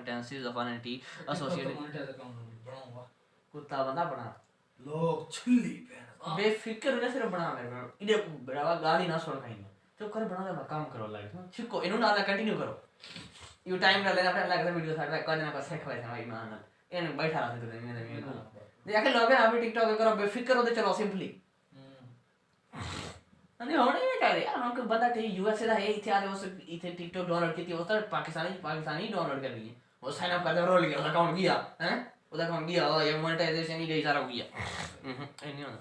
intensities of one entity associated कुत्ता बंदा बना लोग छिल्ली पे बेफिक्र ने सिर्फ बना मेरे इधे बड़ा गाली ना सुन कहीं तो कर बना ले काम करो लाइक छिको इनु ना कंटिन्यू करो यू टाइम डाल लेना अपने लगा वीडियो साइड में करने पर सेट होए भाई मान इन बैठा रहते तो मेरे देख लोग अभी टिकटॉक करो बेफिक्र होते चलो सिंपली नहीं होने नहीं चाहिए यार हमको बंदा ठीक यूएसए का है इथे आ रहे उस इथे टिकटॉक डाउनलोड की थी उस तर पाकिस्तानी डाउनलोड कर रही है वो साइन अप कर रोल गया अकाउंट गया हैं उधर अकाउंट गया और ये मोनेटाइजेशन ही गई सारा हो गया नहीं होना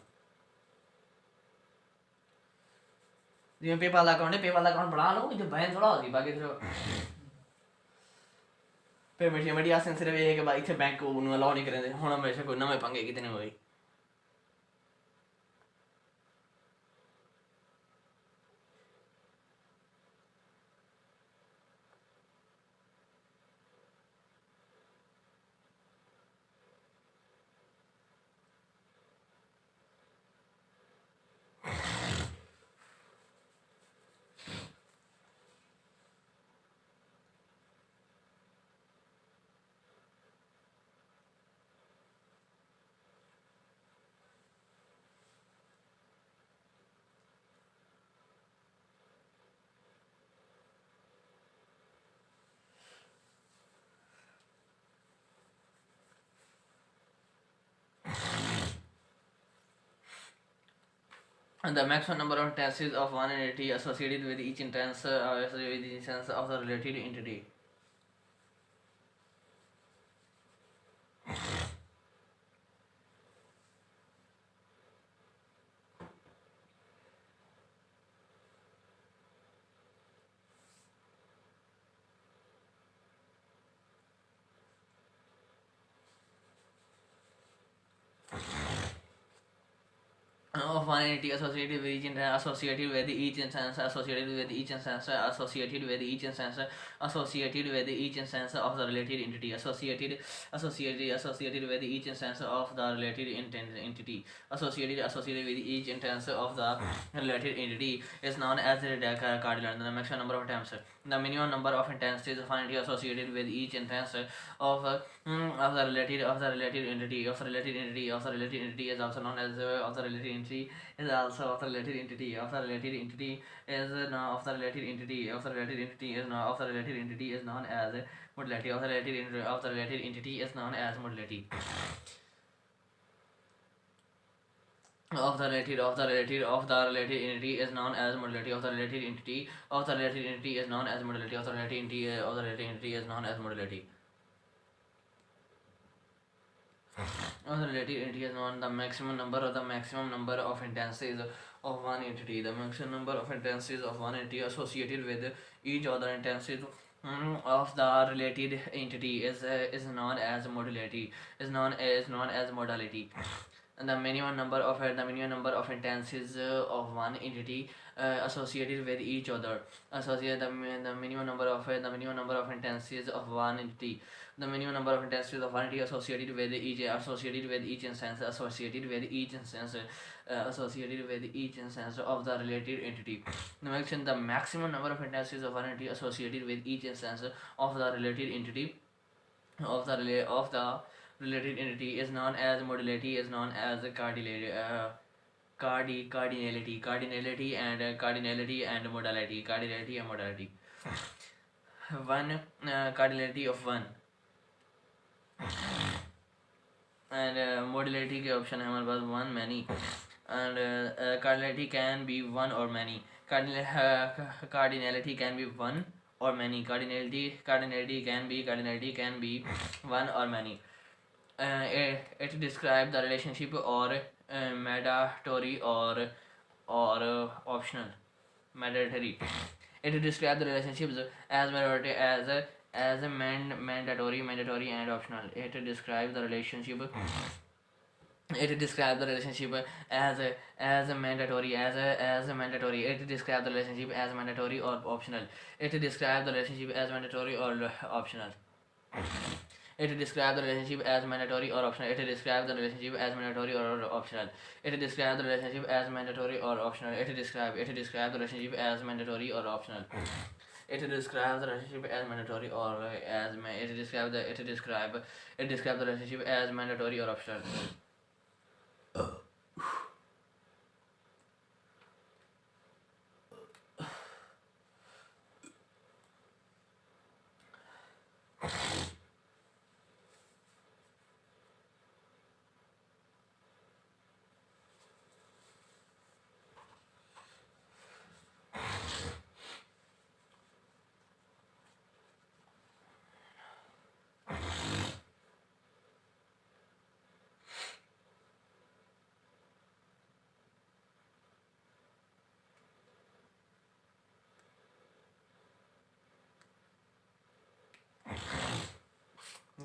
जिसमें पेपाल अकाउंट है पेपाल अकाउंट बना लो इधर बहन थोड़ा होती बाकी तो पेमेंट ये मीडिया सिर्फ ये है कि भाई इथे बैंक को उन्हें अलाउ नहीं करेंगे हुन हमेशा कोई नवे पंगे कितने होई And the maximum number of instances of one entity associated with each instance of the related entity. Of one entity associated with each instance associated with each instance associated with each instance associated with each instance associated with each instance of the related entity associated with each instance of the related entity associated with each instance of the related entity is known as the cardinal. The maximum number of times the minimum number of instances of an entity associated with each instance of the related entity is also known as of the related entity is also of the related entity of the related entity is now of the related entity of the related entity is now of the related entity is known as modality of the related entity is known as modality of the related entity is known as modality of the related entity is known as modality of the related entity is known as modality of the related entity is known the maximum number of instances of one entity. The maximum number of instances of one entity associated with each other instances of the related entity is known as modality. And the minimum number of instances of one entity associated with each other. The minimum number of instances of one entity. The minimum number of instances of one entity associated with each instance of the related entity. The maximum number of instances of one entity associated with each instance of the related entity of the related entity is known as modality, is known as cardinality and modality. One cardinality of one and modality के option है हमारे पास one many and cardinality can be one or many. Cardinality can be one or many. Cardinality can be one or many. It describes the relationship or mandatory or optional. Mandatory. It describes the relationships as mandatory and optional. It describes the relationship as mandatory It describes the relationship as mandatory or optional. It describes the relationship as mandatory or optional. It describes the relationship as mandatory or optional. It describes the relationship as mandatory or optional. It describes the relationship as mandatory or optional. It describes the relationship as mandatory or optional. It describes the relationship as mandatory or as it describes the relationship as mandatory or optional.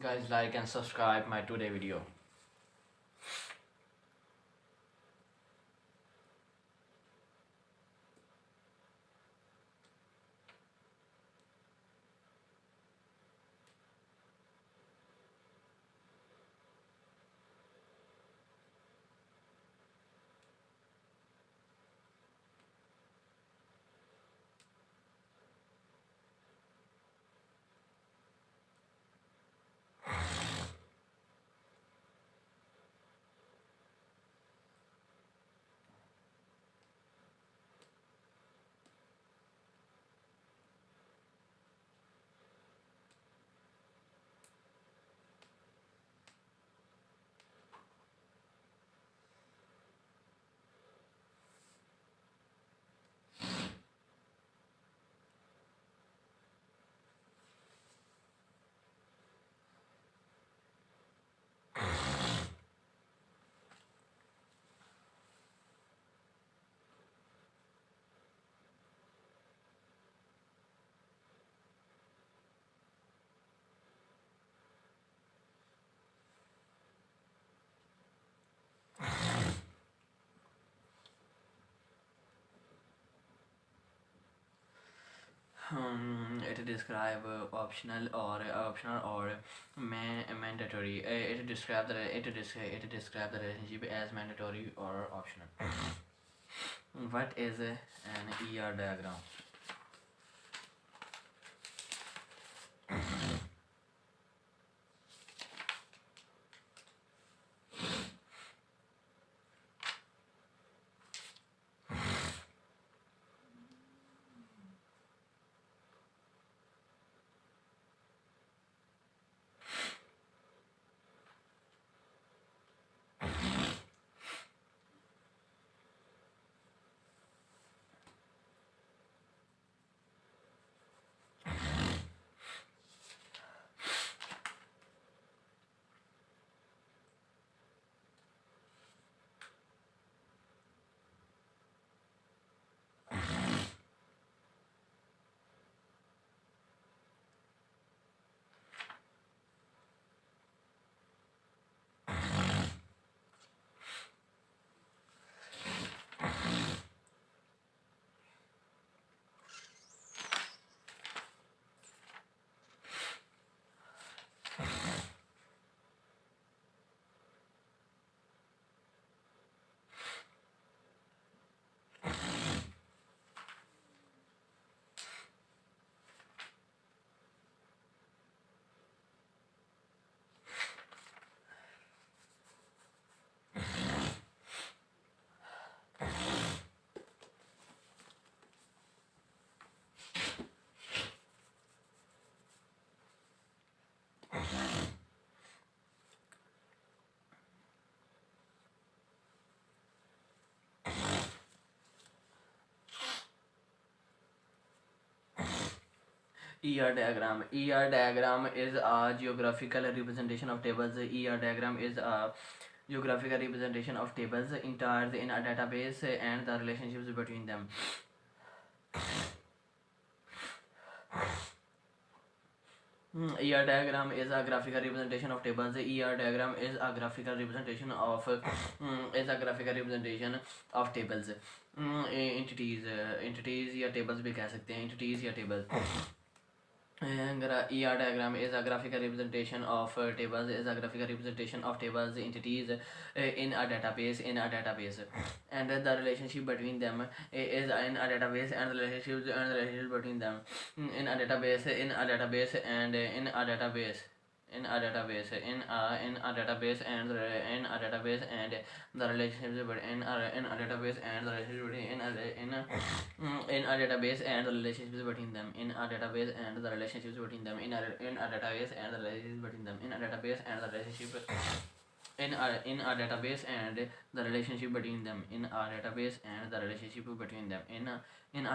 Guys, like and subscribe my today video. It describe optional or mandatory. It describe the relationship as mandatory or optional. What is an ER diagram? ER diagram is a geographical representation of tables. ER diagram is a geographical representation of tables entered in a database and the relationships between them. ER diagram is a graphical representation of tables. ER diagram is a graphical representation of tables. entities या tables भी कह सकते हैं entities या tables. ER diagram is a graphical representation of tables. Is a graphical representation of tables entities in a database. And the relationship between them is in a database, and the relationship between them in a database, and in a database. In a database, in a database, and in a database, and the relationships in a database, and the relationship between in a database, and the relationships between them in a database, and the relationships between them in a database, and the relationships between them in a database, and the relationship in a database, and the relationship between them in a database, and the relationship between them in a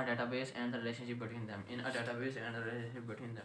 database, and the relationship between them in a database, and the relationship between them.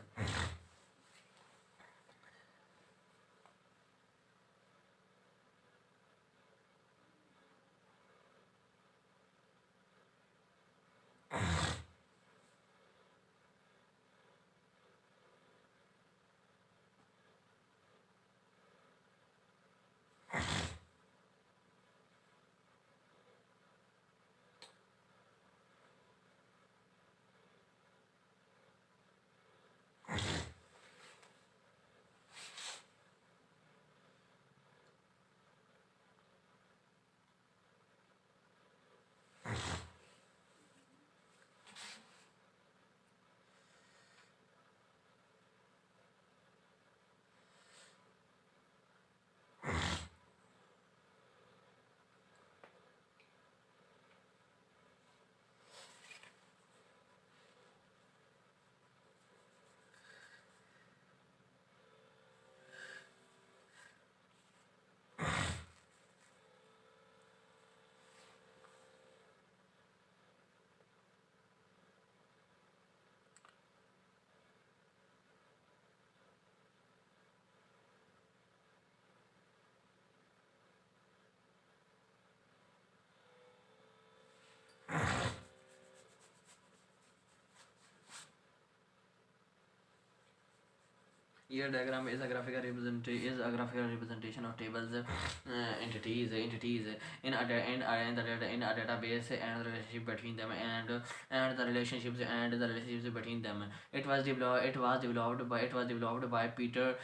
ER diagram is a graphical representation of tables, entities in a database, and the relationship between them, and the relationships between them. It was developed by Peter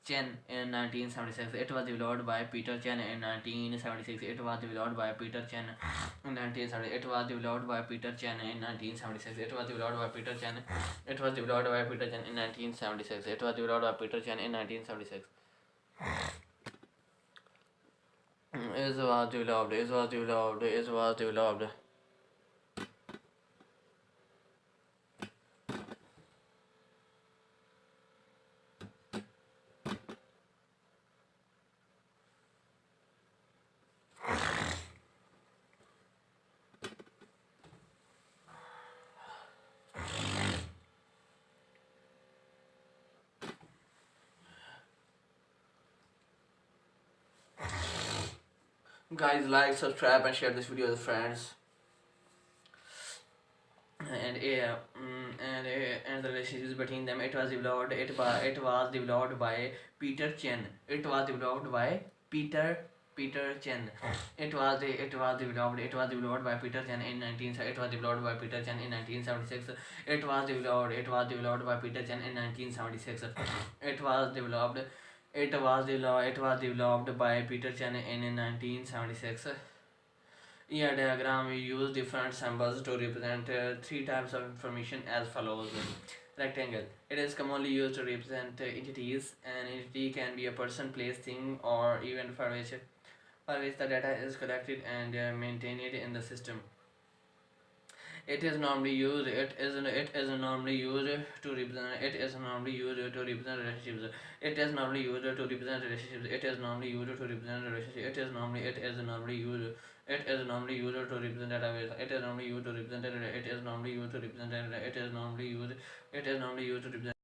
Chen in 1976. It was developed by Peter Chen in 1976. It was developed by Peter Chen in 1970. It was developed by Peter Chen in 1976. It was developed by Peter Chen. It was developed by Peter Chen in 1976. It was developed by Peter Chen in 1976. It was developed. Guys, like, subscribe, and share this video with friends. And and the relationships between them. It was developed by Peter Chen. It was developed by Peter Chen. It was developed by Peter Chen in 1976. It was developed by Peter Chen in 1976. It was developed by Peter Chen in 1976. ER diagram, we use different symbols to represent three types of information as follows. Rectangle. It is commonly used to represent entities. An entity can be a person, place, thing, or event for which the data is collected and maintained in the system. It is normally used to represent relationships. It is normally used to represent relationships. It is normally used to represent relationships. It is normally used to represent relationships. It is normally used to represent database. It is normally used to represent it is normally used to represent